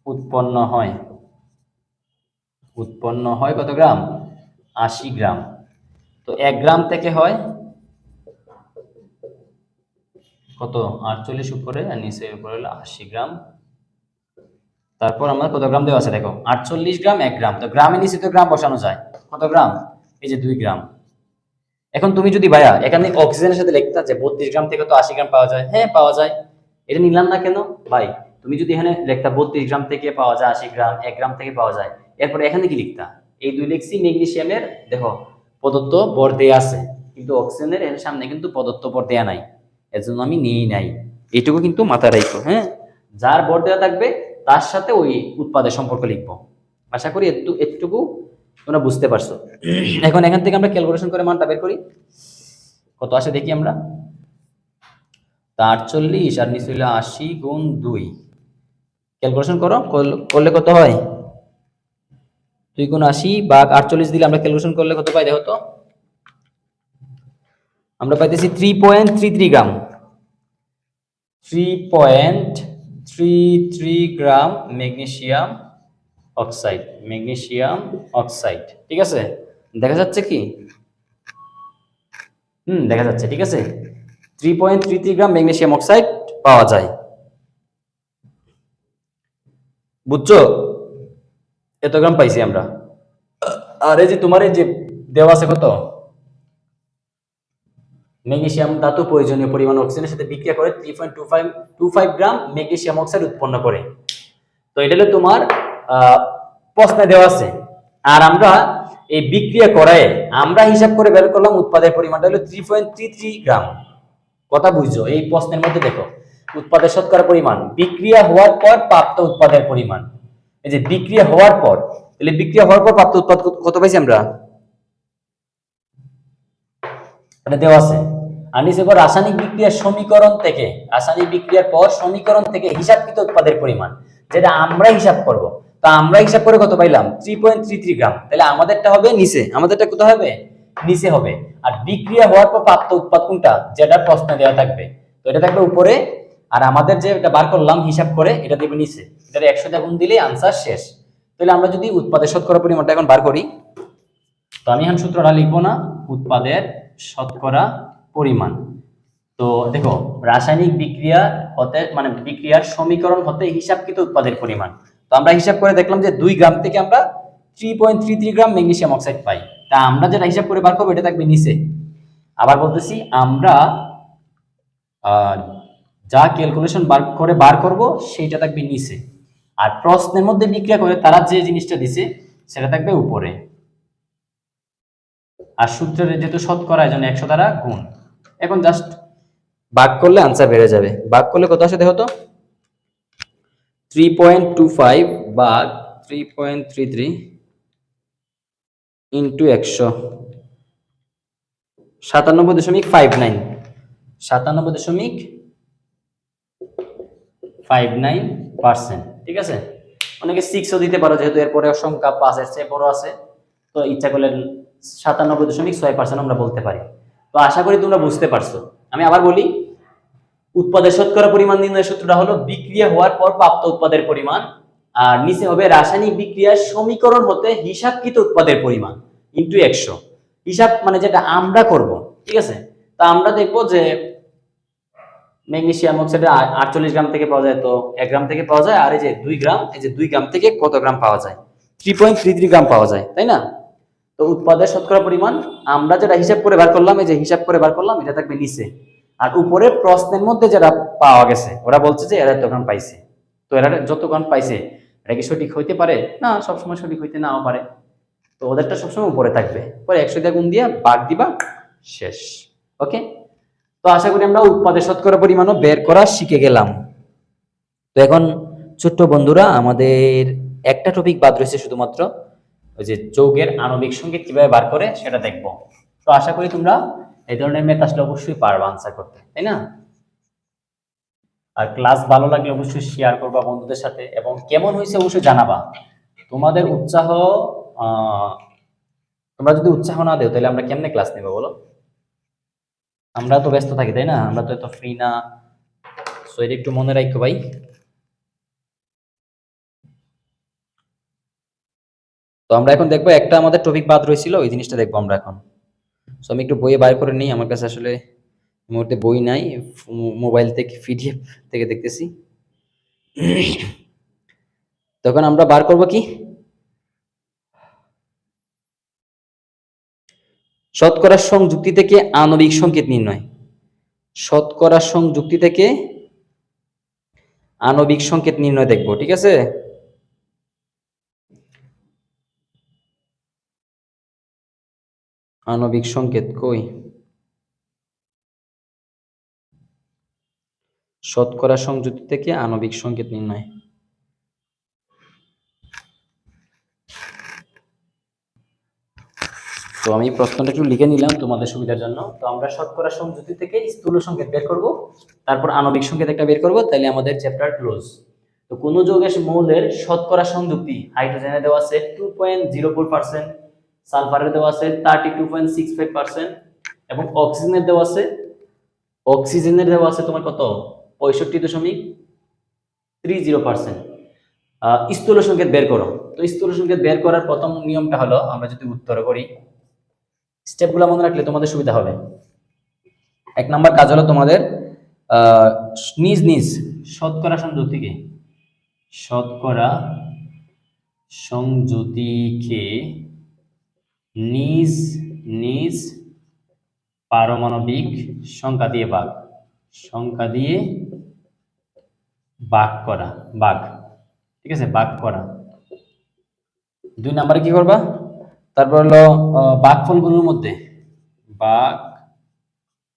উৎপন্ন হয়, উৎপন্ন হয় কত গ্রাম, 80 গ্রাম। তো 1 গ্রাম থেকে হয় কত, 48 উপরে আর নিচে উপরে হলো 80 গ্রাম। তারপর আমরা কত গ্রাম দেওয়া আছে দেখো, 48 গ্রাম 1 গ্রাম, তো গ্রামে নিচে তো গ্রাম বসানো যায়, কত গ্রাম, এই যে 2 গ্রাম। এখন তুমি যদি ভাইয়া এখানে অক্সিজেনের সাথে লিখতা যে 32 গ্রাম থেকে তো 80 গ্রাম পাওয়া যায়, হ্যাঁ পাওয়া যায়, এটা নিলাম না কেন ভাই, তুমি যদি এখানে লিখতা 32 গ্রাম থেকে পাওয়া যায় 80 গ্রাম, 1 গ্রাম থেকে পাওয়া যায়, এরপরে এখানে কি লিখতা, এই 2 লিখছি ম্যাগনেসিয়ামের, দেখো প্রদত্ত ভর দেয়া আছে, কিন্তু অক্সিজেনের এর সামনে কিন্তু প্রদত্ত ভর দেয়া নাই, এজন্য আমি নিই নাই। এইটুকু কিন্তু মাথায় রাখো, হ্যাঁ? যার ভর দেওয়া থাকবে তার সাথে ওই উৎপাদের সম্পর্ক লিখবো। আশা করি এতটুকু তোমরা বুঝতে পারছো। এখন এখান থেকে আমরা ক্যালকুলেশন করে মানটা বের করি, কত আসে দেখি আমরা। তা 48 আর নিচে হলো 80 গুণ 2, ক্যালকুলেশন করো, করলে কত হয়, 2 গুণ 80 ভাগ 48 দিলে আমরা ক্যালকুলেশন করলে কত পাই দেখো তো, আমরা পাইতেছি 3.33 গ্রাম, 3.33 গ্রাম ম্যাগনেসিয়াম অক্সাইড, ম্যাগনেসিয়াম অক্সাইড, ঠিক আছে? দেখা যাচ্ছে কি, দেখা যাচ্ছে, ঠিক আছে? 3.33 গ্রাম ম্যাগনেসিয়াম অক্সাইড পাওয়া যায়, বুঝছো? এত গ্রাম পাইছি আমরা। আর এই যে তোমার এই যে দেওয়া আছে কত, ম্যাগনেসিয়াম ধাতু প্রয়োজনীয় পরিমাণ অক্সিজেনের সাথে বিক্রিয়া করে 3.25 গ্রাম ম্যাগনেসিয়াম অক্সাইড উৎপন্ন করে। তো এটা হলো তোমার প্রশ্নে দেওয়া আছে। আর আমরা এই বিক্রিয়া করায় আমরা হিসাব করে বের করলাম উৎপাদের পরিমাণটা হলো 3.33 গ্রাম। কথা বুঝছো? এই প্রশ্নের মধ্যে দেখো উৎপাদের শতকরা পরিমাণ বিক্রিয়া হওয়ার পর প্রাপ্ত উৎপাদের পরিমাণ। এই যে বিক্রিয়া হওয়ার পর, তাহলে বিক্রিয়া হওয়ার পর প্রাপ্ত উৎপাদ কত পাইছি আমরা, এটা দেওয়া আছে। আর নিচে রাসায়নিক বিক্রিয়ার সমীকরণ থেকে, রাসায়নিক বিক্রিয়ার পর সমীকরণ থেকে হিসাবকৃত উৎপাদের পরিমাণ, যেটা আমরা হিসাব করব। তো আমরা হিসাব করে কত পাইলাম 3.33 গ্রাম, তাহলে আমাদেরটা হবে নিচে, আমাদেরটা কোথায় হবে, নিচে হবে। আর বিক্রিয়া হওয়ার পর প্রাপ্ত উৎপাদ কোনটা, যেটা প্রশ্নে দেওয়া থাকবে, তো এটা থাকবে উপরে। আর আমাদের যে এটা বার করলাম হিসাব করে, এটা দেবে নিচে। এটা 100 দিয়ে গুণ দিলেই আনসার শেষ। তাহলে আমরা যদি উৎপাদের শতকরা পরিমাণটা এখন বার করি, তো আমি এখন সূত্রটা লিখবো না, উৎপাদের শতকরা পরিমাণ। তো দেখো রাসায়নিক বিক্রিয়া হতে মানে বিক্রিয়ার সমীকরণ হতে হিসাবকৃত উৎপাদের পরিমাণ। তো আমরা হিসাব করে দেখলাম যে 2 গ্রাম থেকে আমরা 3.33 গ্রাম ম্যাগনেসিয়াম অক্সাইড পাই। তা আমরা যেটা হিসাব করে বার করবো এটা থাকবে নিচে। আবার বলতেছি, আমরা যা ক্যালকুলেশন বার করব সেইটা থাকবে নিচে। আর প্রশ্নের মধ্যে বিক্রিয়া করে তারা যে জিনিসটা দিছে সেটা থাকবে উপরে। আর সূত্রের যেহেতু শতকরা, এজন্য 100 দ্বারা গুণ। এখন জাস্ট ভাগ করলে आंसर বেড়ে যাবে। ভাগ করলে কত আসে দেখো তো, 3.25 ভাগ 3.33 ইনটু 100, 97.59, 97.59%। ঠিক আছে, অনেকে 6ও দিতে পারো, যেহেতু এরপরে সংখ্যা 5 এর চেয়ে বড় আছে, তো ইচ্ছা করলে 97.6% আমরা বলতে পারি। তো আশা করি তোমরা বুঝতে পারছো। আমি আবার বলি, উৎপাদের শতকরা পরিমাণ নির্ণয়ের সূত্রটা হলো বিক্রিয়া হওয়ার পর প্রাপ্ত উৎপাদের পরিমাণ, আর নিচে হবে রাসায়নিক বিক্রিয়ার সমীকরণ হতে হিসাবকৃত উৎপাদের পরিমাণ ইনটু 100। হিসাব মানে যেটা আমরা করব। ঠিক আছে, তা আমরা দেখবো যে ম্যাগনেসিয়াম অক্সাইড 48 গ্রাম থেকে পাওয়া যায়, তো 1 গ্রাম থেকে পাওয়া যায়। আর এই যে 2 গ্রাম, এই যে 2 গ্রাম থেকে কত গ্রাম পাওয়া যায়, 3.33 গ্রাম পাওয়া যায়, তাই না? তো উৎপাদের শতকরা পরিমাণ আমরা যেটা হিসাব করে বার করলাম, এই যে হিসাব করে বার করলাম, এটা থাকবে নিচে। আর উপরে প্রশ্নের মধ্যে যেটা পাওয়া গেছে, ওরা বলছে যে এরা এত গ্রাম পাইছে। তো এরা যত গ্রাম পাইছে, এটা কি সঠিক হইতে পারে? না, সবসময় সঠিক হইতে নাও পারে। তো ওদেরটা সবসময় উপরে থাকবে, পরে 100 দিয়ে গুণ দিয়ে ভাগ দিবা, শেষ। ওকে, তো আশা করি আমরা উৎপাদের শতকরা পরিমাণও বের করা শিখে গেলাম। তো এখন ছোট্ট বন্ধুরা, আমাদের একটা টপিক বাদ রয়েছে শুধুমাত্র, ওই যে যৌগের আণবিক সংকেত কিভাবে বার করে সেটা দেখবো। তো আশা করি তোমরা এই ধরনের ম্যাথ আসলে অবশ্যই পারবা আনসার করতে, তাই না? আর ক্লাস ভালো লাগলে অবশ্যই শেয়ার করবা বন্ধুদের সাথে, এবং কেমন হয়েছে অবশ্যই জানাবা। তোমাদের উৎসাহ, তোমরা যদি উৎসাহ না দেও তাহলে আমরা কেমনে ক্লাস নেব বলো? আমরা তো ব্যস্ত থাকি, তাই না? আমরা তো এত ফ্রি না। সো এটা একটু মনে রাখো ভাই। তো আমরা এখন দেখবো, একটা আমাদের টপিক বাদ রয়েছিল, ওই জিনিসটা দেখবো আমরা এখন। সো আমি একটু বইয়ে বাইর করে নিই, আমার কাছে আসলে এই মুহূর্তে বই নাই, মোবাইল থেকে পিডিএফ থেকে দেখতেছি। তখন আমরা বার করব কি, শতকরা সংযুক্তি থেকে আণবিক সংকেত নির্ণয়। শতকরা সংযুক্তি থেকে আণবিক সংকেত নির্ণয় দেখবো, ঠিক আছে? আণবিক সংকেত কই, শতকরা সংযুক্তি থেকে আণবিক সংকেত নির্ণয়। তো আমি প্রশ্নটা একটু লিখে নিলাম তোমাদের সুবিধার জন্য। তো আমরা শতকরা সংযুক্তি থেকে স্থূল সংকেত বের করব, তারপর আণবিক সংকেত একটা বের করব, তাহলে আমাদের চ্যাপ্টার ক্লোজ। তো কোন যৌগের মৌলের শতকরা সংযুক্তি, হাইড্রোজেনে দেওয়া আছে 2.04%, সালফারের দেওয়া আছে 32.65%, এবং অক্সিজেনের দেওয়া আছে তোমার কত, 65.30%। স্থূল সংকেত বের করো। তো স্থূল সংকেত বের করার প্রথম নিয়মটা হলো, আমরা যদি উত্তর করি, স্টেপগুলো মনে রাখলে তোমাদের সুবিধা হবে। 1 নাম্বার কাজ হলো তোমাদের নিজ নিজ শতকরা সংযুতিকে, শতকরা সংযুতিকে নিজ নিজ পারমাণবিক সংখ্যা দিয়ে ভাগ করা, ঠিক আছে, ভাগ করা। 2 নাম্বারে কি করবা, তারপর হলো ভাগফলগুলোর মধ্যে, ভাগফল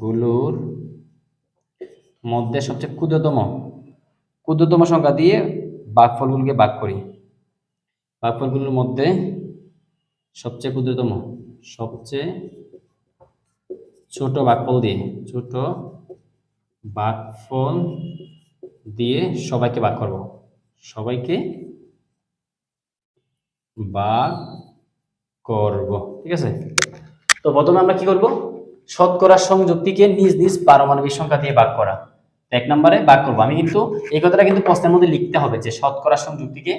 গুলোর মধ্যে সবচেয়ে ক্ষুদ্রতম সংখ্যা দিয়ে ভাগফলগুলোকে ভাগ করি। ভাগফলগুলোর মধ্যে সবচেয়ে ছোট ভাগফল দিয়ে সবাইকে ভাগ করব। ঠিক আছে। তো প্রথমে আমরা কি করব, শতকরা সংযুক্তিকে নিজ নিজ পারমাণবিক সংখ্যা দিয়ে ভাগ করা। এক নম্বরে ভাগ করব। আমি কিন্তু এই কথাটা কিন্তু প্রশ্নের মধ্যে লিখতে হবে যে শতকরা সংযুক্তিকে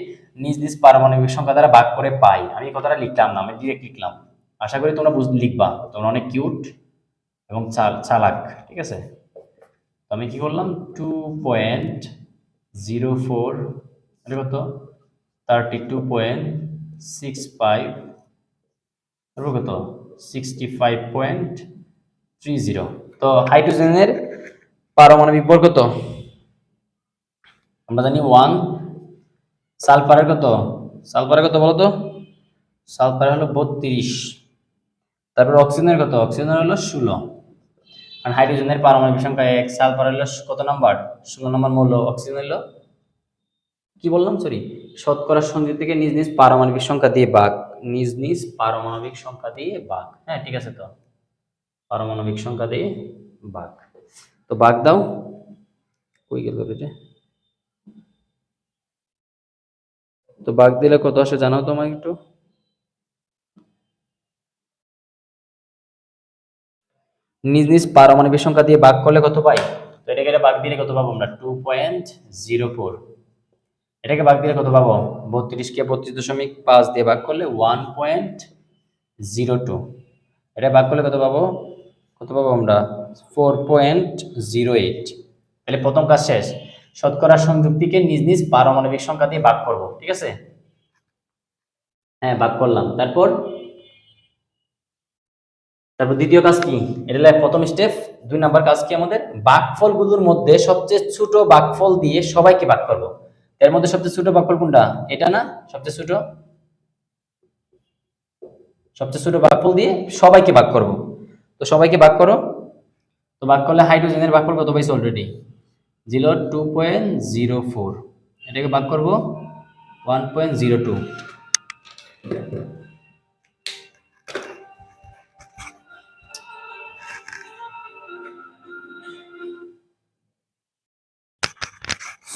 নিজ নিজ পারমাণবিক সংখ্যা দ্বারা ভাগ করে পাই। আমি এই কথাটা লিখলাম না, আমি ডিরেক্ট লিখলাম। আশা করি তোমরা লিখবা, তোমরা অনেক কিউট এবং চালাক। ঠিক আছে। তো আমি কি করলাম, 2.04 এটা কত, 32.65, তারপর কত, 65.30। তো হাইড্রোজেনের পারমাণবিক ভর কত আমরা জানি 1। সালফারের কত বলো তো? সালফার হলো 32। তারপর অক্সিজেনের কত? অক্সিজেনের হলো 16। কারণ হাইড্রোজেনের পারমাণবিক সংখ্যা 1, সালফার হলো কত নাম্বার? 16 নম্বর মৌল। অক্সিজেন হলো কি বললাম, সরি, শতকরা সংযুক্তিকে নিজ নিজ পারমাণবিক সংখ্যা দিয়ে ভাগ। হ্যাঁ ঠিক আছে। তো পারমাণবিক সংখ্যা দিয়ে ভাগ। তো ভাগ দাও, কই গেল এটা? তো ভাগ দিলে কত আসে জানাও তো আমাকে একটু। নিজ নিজ পারমাণবিক সংখ্যা দিয়ে ভাগ করলে কত পাই? তো এটাকে ভাগ দিলে কত পাবো আমরা? 2.04। এটাকে ভাগ দিলে কত পাবো? 32 কে 32.5 দিয়ে ভাগ করলে 1.02। এটা ভাগ করলে কত পাবো আমরা? 4.08। তাহলে প্রথম কাজ শেষ। শতকরা সংযুক্তিকে নিজ নিজ পারমাণবিক সংখ্যা দিয়ে ভাগ করব। ঠিক আছে, হ্যাঁ ভাগ করলাম। তারপর দ্বিতীয় কাজ কি? এটা হলো প্রথম স্টেপ। 2 নাম্বার কাজ কি আমাদের? ভাগফলগুলোর মধ্যে সবচেয়ে ছোট ভাগফল দিয়ে সবাইকে ভাগ করব। এর মধ্যে সবচেয়ে ছোট ভাগফল কোনটা? এটা না? সবচেয়ে ছোট ভাগফল দিয়ে সবাইকে ভাগ করব। তো সবাইকে ভাগ করো। তো ভাগ করলে হাইড্রোজেনের ভাগফল কত পাইছে অলরেডি? 2.04। এটাকে ভাগ করব 1.02।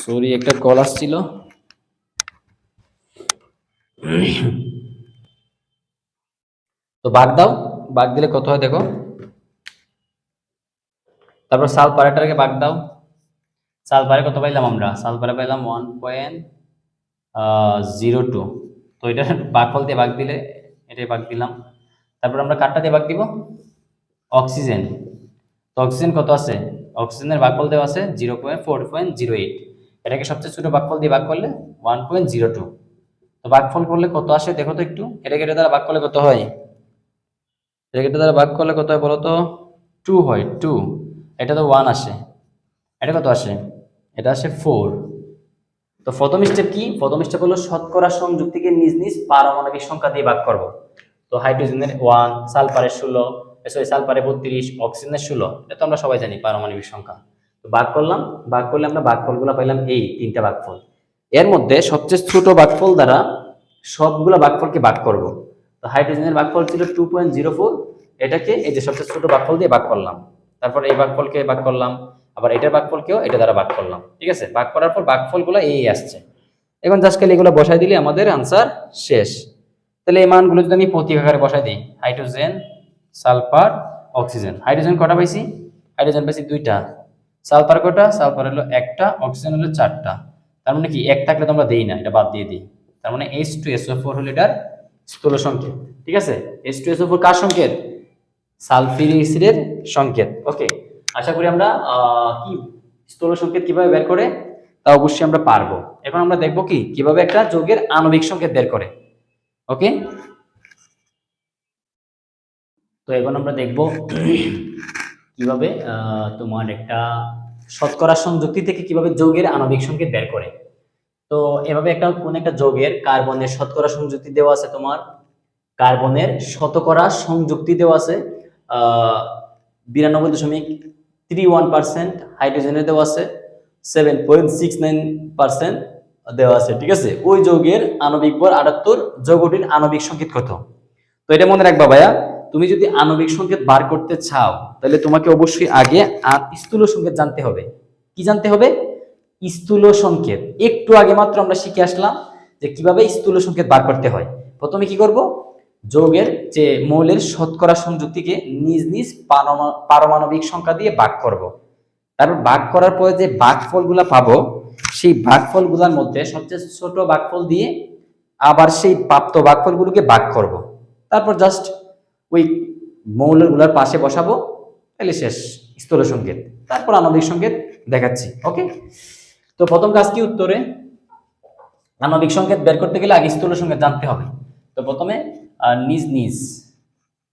সরি, একটা কল আসছিল। তো ভাগ দাও, ভাগ দিলে কত হয় দেখো। তারপর সালফারটাকে ভাগ দাও। সালফারে কত পাইলাম আমরা? সালফারে পাইলাম 1.02। তো এটা ভাগফল দিয়ে ভাগ দিলে এটাই ভাগ দিলাম। তারপর আমরা কাটটা দিয়ে ভাগ দিব? অক্সিজেন। তো অক্সিজেন কত আছে? অক্সিজেনের ভাগফল দেওয়া আছে 0.4.08। এটাকে সবচেয়ে ছোট ভাগফল দিয়ে ভাগ করলে 1.02। তো ভাগফল করলে কত আসে দেখো তো একটু। এটাকে এটা দ্বারা ভাগ করলে কত হয়? বলো তো? 2 হয়। 2। এটা তো 1 আসে। এটা কত আসে? এটা আসে 4। তো প্রথম স্টেপ কি? প্রথম স্টেপ হলো শতকরা সংযুক্তিকে নিজ নিজ পারমাণবিক সংখ্যা দিয়ে ভাগ করব। তো হাইড্রোজেনের 1, সালফারের 16, সালফারে 32, অক্সিজেনের 16। এটা তো আমরা সবাই জানি পারমাণবিক সংখ্যা। তো ভাগ করলাম, ভাগ করলে আমরা ভাগফলগুলো পাইলাম এই 3টা ভাগফল। এর মধ্যে সবচেয়ে ছোট ভাগফল দ্বারা সবগুলো ভাগফলকে ভাগ করব। তো হাইড্রোজেনের ভাগফল ছিল 2.04। এটাকে এই যে সবচেয়ে ছোট ভাগফল দিয়ে ভাগ করলাম। তারপর এই ভাগফলকে ভাগ করলাম, আবার এটার ভাগফলকেও এটা দ্বারা ভাগ করলাম। ঠিক আছে, ভাগ করার পর ভাগফলগুলো এই আসছে। এখন জাস্ট খালি এগুলো বসাই দিলে আমাদের আনসার শেষ। তাহলে এই মানগুলো যদি আমি প্রতীক আকারে বসাই দিই, হাইড্রোজেন, সালফার, অক্সিজেন। হাইড্রোজেন কটা পাইছি? হাইড্রোজেন পাইছি 2টা। সালফার কটা? সালফার হলো 1টা, অক্সিজেন হলো 4টা। তার মানে কি 1 থাকলে তো আমরা দেই না, এটা বাদ দিয়ে দিই। তার মানে H2SO4 হলো এটার স্থূল সংকেত। ঠিক আছে, H2SO4 কার সংকেত? সালফিউরিক অ্যাসিডের সংকেত। ওকে, আশা করি আমরা কি স্থূল সংকেত কিভাবে বের করে তা অবশ্যই আমরা পারবো। এখন আমরা দেখব কি কিভাবে একটা যৌগের আণবিক সংকেত বের করে। ওকে, তো এখন আমরা দেখব কিভাবে তোমার একটা শতকরা সংযুক্তি থেকে কিভাবে যৌগের আণবিক সংকেত বের করে। তো এভাবে কোন একটা যৌগের কার্বনের শতকরা সংযুক্তি দেওয়া আছে, তোমার কার্বনের শতকরা সংযুক্তি দেওয়া আছে 92.31%, হাইড্রোজেনের দেওয়া আছে 7.69% দেওয়া আছে, ঠিক আছে। ওই যৌগের আণবিক ভর 78, যৌগটির আণবিক সংকেত কত? তো এটা মনে রাখবা ভাইয়া, তুমি যদি আণবিক সংকেত বার করতে চাও তাহলে তোমাকে অবশ্যই আগে স্থূল সংকেত জানতে হবে। কি জানতে হবে? স্থূল সংকেত। একটু আগে মাত্র আমরা শিখে আসলাম যে কিভাবে স্থূল সংকেত বার করতে হয়। প্রথমে কি করব? যৌগের যে মৌলের শতকরা সংযুক্তিকে নিজ নিজ পারমাণবিক সংখ্যা দিয়ে ভাগ করব। তারপর ভাগ করার পরে যে ভাগফলগুলো পাবো, সেই ভাগফলগুলোর মধ্যে সবচেয়ে ছোট ভাগফল দিয়ে আবার সেই প্রাপ্ত ভাগফলগুলোকে ভাগ করব। তারপর জাস্ট ওই মৌলগুলোর পাশে বসাবো, তাহলে শেষ স্থূল সংকেত। তারপর আণবিক সংকেত দেখাচ্ছি, ওকে। তো প্রথম কাজ কি? উত্তরে আণবিক সংকেত বের করতে গেলে আগে স্থূল সংকেত জানতে হবে। তো প্রথমে নিজ নিজ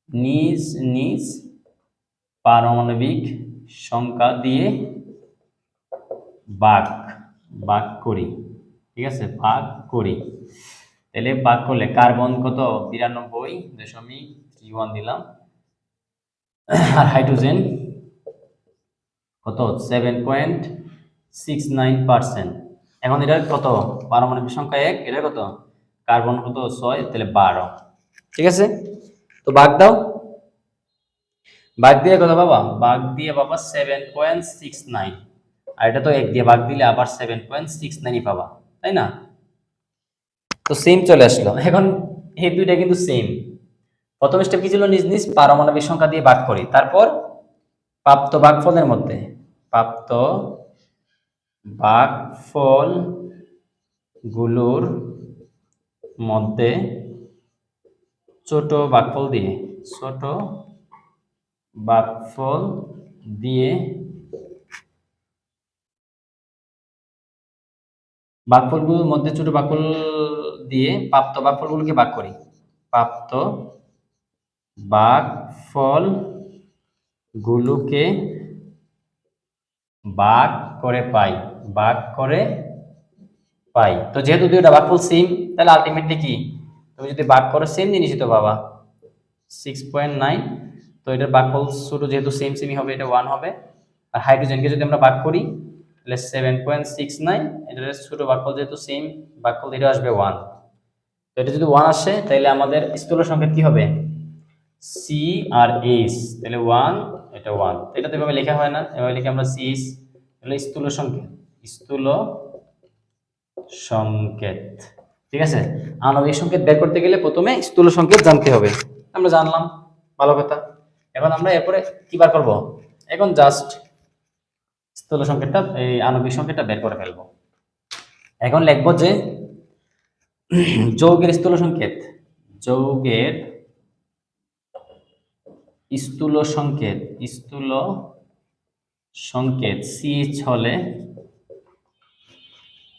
নিজ নিজ পারমাণবিক সংখ্যা দিয়ে ভাগ করি, ঠিক আছে, ভাগ করি। তাহলে ভাগ করলে কার্বন কত? 92.31 দিলাম, আর হাইড্রোজেন কত? 7.69%। এখন এটা কত? পারমাণবিক সংখ্যা 1, এটা কত? কার্বন কত? 6, তাহলে 12, ঠিক আছে। তো ভাগ দাও, ভাগ দিয়ে কত বাবা? ভাগ দিয়ে বাবা 7.69, আর এটা তো 1 দিয়ে ভাগ দিলে আবার 7.69 পাবা, তাই না? তো সেম চলে আসলো। এখন এই দুইটা কিন্তু সেম। প্রথম স্টেপ কি ছিল? নিজ নিজ পারমাণবিক সংখ্যা দিয়ে ভাগ করি। তারপর প্রাপ্ত ভাগফলের মধ্যে প্রাপ্ত ভাগফল গুলোর মধ্যে ছোট ভাগফল দিয়ে ভাগফলগুলোর মধ্যে ছোট ভাগফল দিয়ে প্রাপ্ত ভাগফলগুলোকে ভাগ করি। প্রাপ্ত ভাগফলগুলোকে ভাগ করে পাই। তো যেহেতু দুইটা ভাগফল সেম, তাহলে আলটিমেটলি কি? তুমি যদি ভাগ করো সেম জিনিসই তো পাবা, 6.9। তো এটার ভাগফল ছোট, যেহেতু সেম সেমই হবে, এটা 1 হবে। আর হাইড্রোজেনকে যদি আমরা ভাগ করি তাহলে 7.69, এটার ছোট ভাগফল যেহেতু সেম ভাগফল, এটা আসবে 1। তো এটা যদি 1 আসে তাহলে আমাদের স্থূল সংকেত কি হবে? সি আর এইচ, তাহলে 1, এটা 1। এটা তো এভাবে লেখা হয় না, এভাবে লিখে আমরা সিএইচ, তাহলে স্থূল সংকেত, ঠিক আছে। আণবিক সংকেত বের করতে গেলে প্রথমে স্থূল সংকেত জানতে হবে, আমরা জানলাম, ভালো কথা। এখন আমরা এরপরে কি বার করব? এখন জাস্ট স্থূল সংকেতটা, এই আণবিক সংকেতটা বের করে ফেলবো। এখন লিখবো যে যৌগের স্থূল সংকেত CH হলে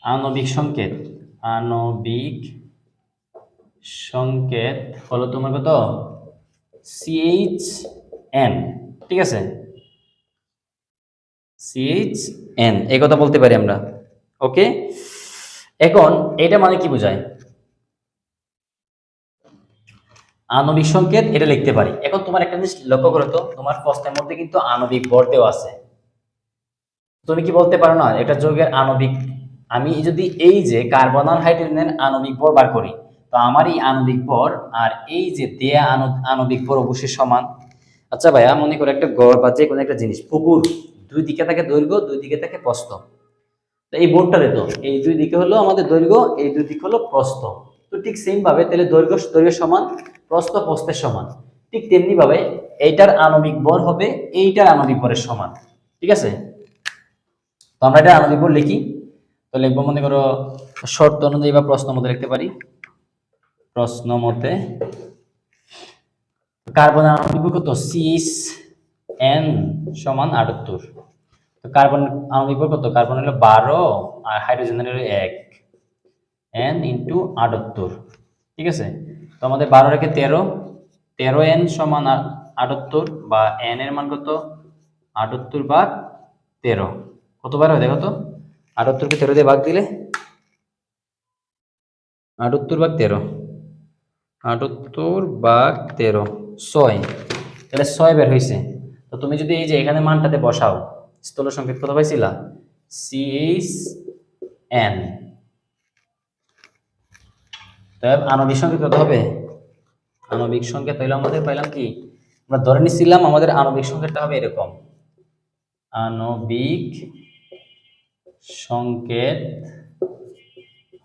আণবিক সংকেত হলো তোমার কত? CHN, ঠিক আছে, CHN, এই কথা বলতে পারি আমরা, ওকে। এখন এটা মানে কি বোঝায়? আণবিক সংকেত এটা লিখতে পারি। এখন তোমার একটা জিনিস লক্ষ্য করো তো, তোমার প্রশ্নের মধ্যে কিন্তু আণবিক ভর দেওয়া আছে। তুমি কি বলতে পারো না এটা যৌগের আণবিক? আমি যদি এই যে কার্বন আর হাইড্রোজেনের আণবিক ভর বার করি, তো আমার এই আণবিক ভর আর এই যে দেয়া আণবিক ভর অবশ্যই সমান। আচ্ছা ভাইয়া, মনে করো একটা গড় বা যে কোনো একটা জিনিস, পুকুর, দুই দিকে থাকে দৈর্ঘ্য, দুই দিকে থাকে প্রস্থ। তো এই বোর্ডটারে তো এই দুই দিকে হলো আমাদের দৈর্ঘ্য, এই দুই দিক হলো প্রস্থ। তো ঠিক সেম ভাবে তাহলে দৈর্ঘ্য সমান, প্রস্থ প্রস্থের সমান। ঠিক তেমনি ভাবে এইটার আণবিক ভর হবে এইটার আণবিক ভরের সমান, ঠিক আছে। তো আমরা এটা আণবিক ভর লিখি। তো লিখবো, মনে করো শর্ত অনুযায়ী বা প্রশ্ন মতে লিখতে পারি। প্রশ্ন মতে কার্বনের আণবিক ভর কত? CN সমান 78। তো কার্বন আণবিক ভর কত? কার্বন হলো 12 আর হাইড্রোজেনের হলো 1, N ইন্টু 78, ঠিক আছে। তো আমাদের 12 রেখে 13N সমান 78, বা N এর মান কত? 78/13। কতবার হয় দেখো তো? 78কে 13 দিয়ে ভাগ দিলে 78/13, 78/13 6, তাহলে 6 বের হয়েছে। তো তুমি যদি এই যে এখানে মানটাতে বসাও, স্থূল সংকেত কত পাইছিলা? CHN। তাহলে আণবিক সংকেত কত হবে? আণবিক সংকেত তাহলে আমাদের পাইলাম কি, আমরা ধরে নিছিলাম আমাদের আণবিক সংকেতটা হবে এরকম, আণবিক সংকেত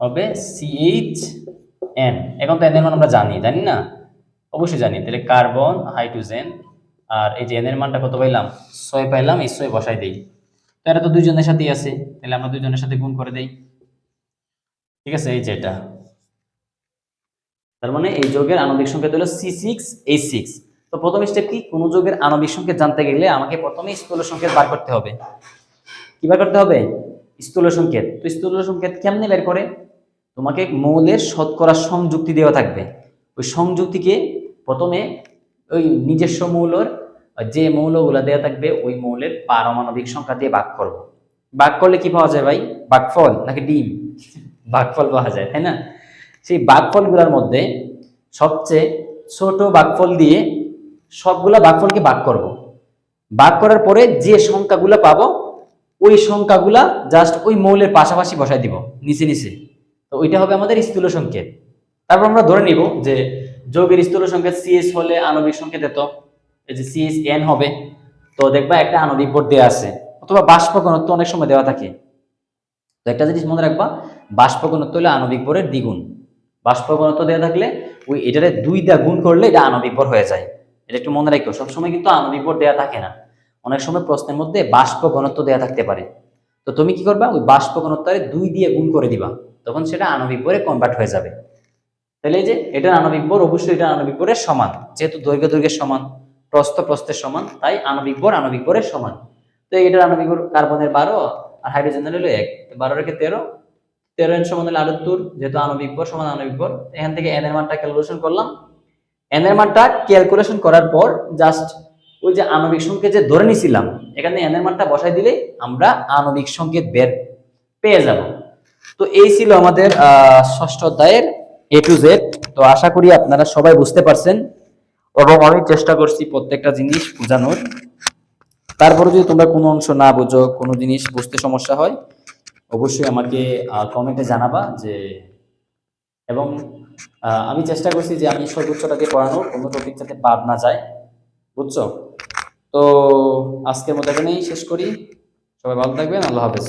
হবে CHN। এখন তো এন এর মান আমরা জানি না? অবশ্যই জানি। তাহলে কার্বন, হাইড্রোজেন, আর এই যে এন এর মানটা কত পাইলাম? 6 পাইলাম, এই 6 বসাই দেই। তো এটা তো দুইজনের সাথেই আছে, তাহলে আমরা দুইজনের সাথে গুণ করে দেই। ঠিক আছে, এই যে এটা, তার মানে এই যৌগের আণবিক সংকেত হলো C6H6। তো প্রথম স্টেপ কি, কোন যৌগের আণবিক সংকেত জানতে গেলে আমাকে প্রথমে স্থূল সংকেত বার করতে হবে। কি বার করতে হবে? স্থূল সংকেত। তো স্থূল সংকেত কেমনে বের করে? তোমাকে মৌলের শতকরা সংযুক্তি দেওয়া থাকবে, ওই সংযুক্তিকে প্রথমে ওই নিজস্ব মৌলের যে মৌলগুলা দেওয়া থাকবে ওই মৌলের পারমাণবিক সংখ্যা দিয়ে ভাগ করব। ভাগ করলে কি পাওয়া যায় ভাই? ভাগফল নাকি ডিম? ভাগফল পাওয়া যায়, তাই না? সেই ভাগফলগুলোর মধ্যে সবচেয়ে ছোট ভাগফল দিয়ে সবগুলা ভাগফলকে ভাগ করব। ভাগ করার পরে যে সংখ্যাগুলো পাবো ওই সংখ্যাগুলা জাস্ট ওই মৌলের পাশাপাশি বসাই দিব নিচে নিচে। তো ওইটা হবে আমাদের স্থূল সংকেত। তারপর আমরা ধরে নিব যে যৌগের স্থূল সংকেত CH হলে আণবিক সংকেত এত, এই যে CHN হবে। তো দেখবা একটা আণবিক ভর দেওয়া আছে, অথবা বাষ্প ঘনত্ব অনেক সময় দেওয়া থাকে। তো একটা জিনিস মনে রাখবা, বাষ্প ঘনত্ব হলে আণবিক ভরের দ্বিগুণ। বাষ্প ঘনত্ব দেওয়া থাকলে ওই এটারে 2 দিয়ে গুণ করলে এটা আণবিক ভর হয়ে যায়। এটা একটু মনে রাখো, সবসময় কিন্তু আণবিক ভর দেওয়া থাকে না, অনেক সময় প্রশ্নের মধ্যে বাষ্প ঘনত্ব দেওয়া থাকতে পারে। তো তুমি কি করবা, ওই বাষ্প ঘনত্বরে 2 দিয়ে গুণ করে দিবা, তখন সেটা আণবিক ভরে কনভার্ট হয়ে যাবে। তাহলে এই যে এটা আণবিক ভর, অবশ্যই এটা আণবিক ভরের সমান, যেহেতু দৈর্ঘ্য দৈর্ঘ্যের সমান, প্রস্থ প্রস্থের সমান, তাই আণবিক ভরের সমান। তো এটার আণবিক ভর কার্বনের 12 আর হাইড্রোজেনের হলো 1, 12 রেখে 13, 13 এর সমান হলো 78, যেহেতু আণবিক ভর সমান আণবিক ভর। এখান থেকে এন এর মানটা ক্যালকুলেশন করলাম। এন এর মানটা ক্যালকুলেশন করার পর জাস্ট ওই যে আণবিক সংকেত যে ধরে নিছিলাম এখানে এন এর মানটা বসাই দিলে আমরা আণবিক সংকেত বের পেয়ে যাব। তো এই ছিল আমাদের ষষ্ঠ অধ্যায়ের A to Z। তো আশা করি আপনারা সবাই বুঝতে পারছেন এবং আমি চেষ্টা করছি প্রত্যেকটা জিনিস বোঝানোর। তারপরে যদি তোমরা কোনো অংশ না বুঝো, কোনো জিনিস বুঝতে সমস্যা হয়, অবশ্যই আমাকে কমেন্টে জানাবা যে, এবং আমি চেষ্টা করছি যে আমি সর্বোচ্চটা দিয়ে পড়ানোর, কোনো টপিক যাতে বাদ না যায়, বুঝছো? তো আজকের মতো এখানেই শেষ করি। সবাই ভালো থাকবেন, আল্লাহ হাফেজ।